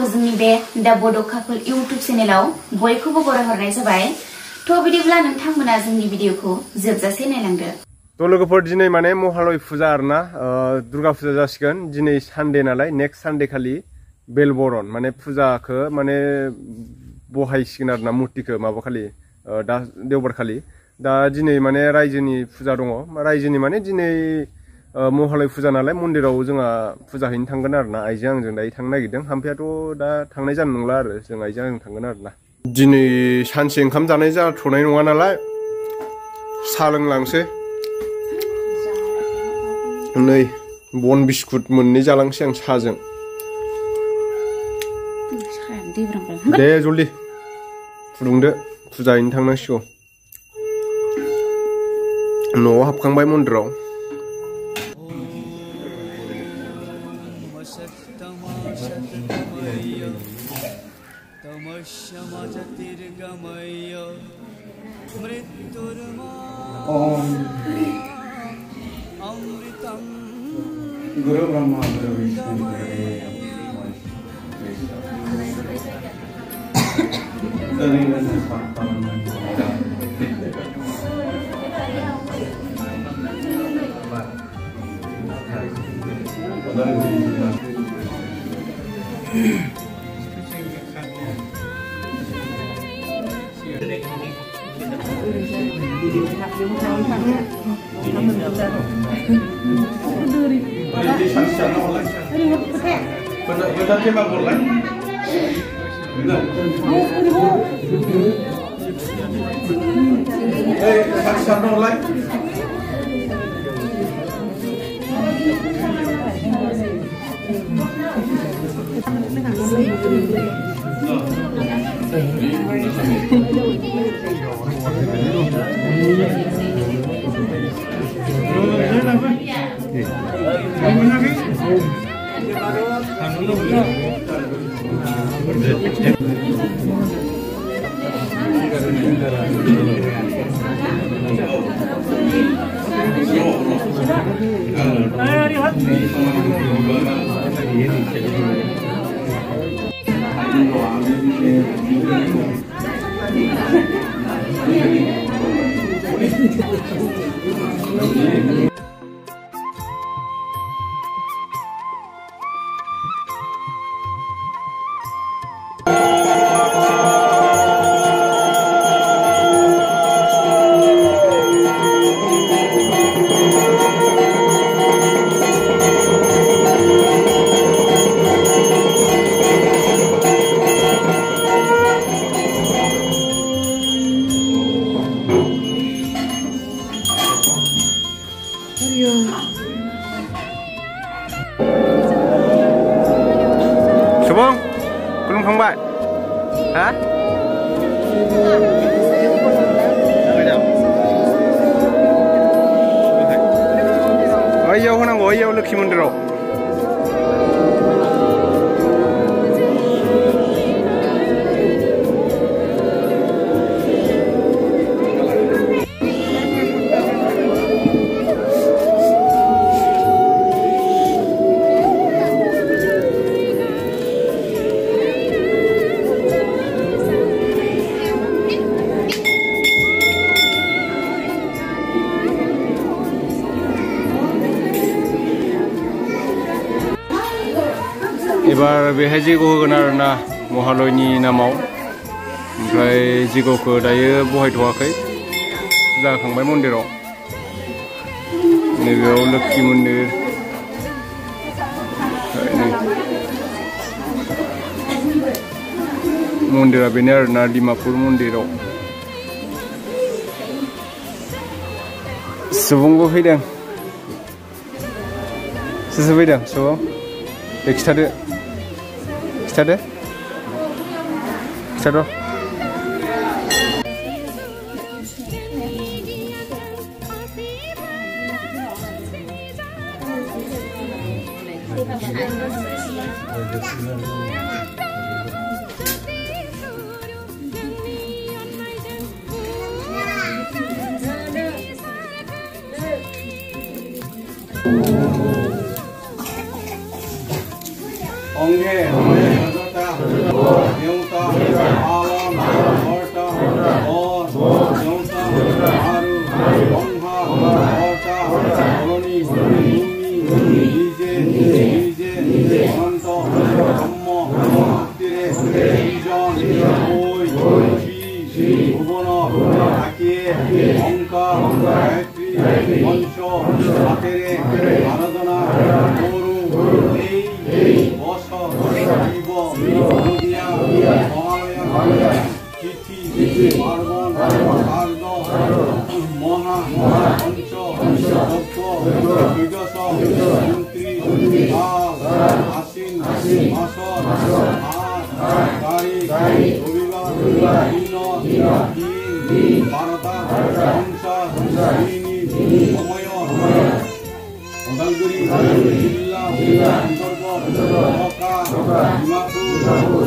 गासिखौ जोंनि बे दा बड' कापोल इउट्युब चेनेलाव बयखौबो बरायहरनाय जाबाय। थ' बिदिब्ला नोंथांमोना जोंनि भिडिअखौ जोबजासे नायलांदो। थ' लोगोफोर दिनै माने महालय फुजा आरोना दुर्गा फुजा जासिगोन दिनै सानडे नालाय नेक्स्ट सानडे खालि बेलबरन माने फुजाखौ माने बहायसिगोन आरोना मुर्तिखौ माबा खालि दा देवबार खालि दा दिनै माने रायजोनि फुजा दङ रायजोनि माने दिनै महालय फुजा नालाय मन्दिराव जोंहा फुजा हैनो थांगोन आरोना आइजो आंजों दायो थांनो नागिरदों हाम्फेयाथ' दा थांनाय जानाय नंला आरो जों आइजो आंजों थांगोन आरोना दिनै सानसे ओंखाम जानाय जाथ'नाय नङा नालाय साहा लोंलांसै नै बन बिस्कुट मोननै जालांसै आं साहाजों दे जल्दि फुदुंदो फुजा हैनो थांनांसिगौ न'आव हाबखांबाय मन्दिराव गुरु ब्रह्मा गुरु Vishnu Subong, belum Hwbai? Hah? Ayo होनांगौ ayo लोखि मन्दिराव एबार बेहाय जैग' होगोन आरोना महालयनि नामाव ओमफ्राय जैग'खौ दायो बहायथ'वाखै जाखांबाय मन्दिराव नैबेयाव लोखि मन्दिर मन्दिरा बेनो आरोना डिमापुर मन्दिराव सुबुंबो फैदों सोर फैदों सुबुं दे खिथादो खिथादो खिथाद' ongge মন্দিরে নিজন ওই শ্রী ভুবন থাকিয়ে অঙ্কা গায়ত্রী মঞ্চ হাতেরে আরাধনা গরু এই বস শিব নদিয়া মহালয়া তিথি পার্বণ শারদ মহা পঞ্চ বিদশ মন্ত্রী কাল আশ্বিন মাসর তারিখ রবিবার দিন বারোটা সংসার সময় ওদালগুড়ি জিল্লা অন্তর্গত ঢাকা ডিমাপুর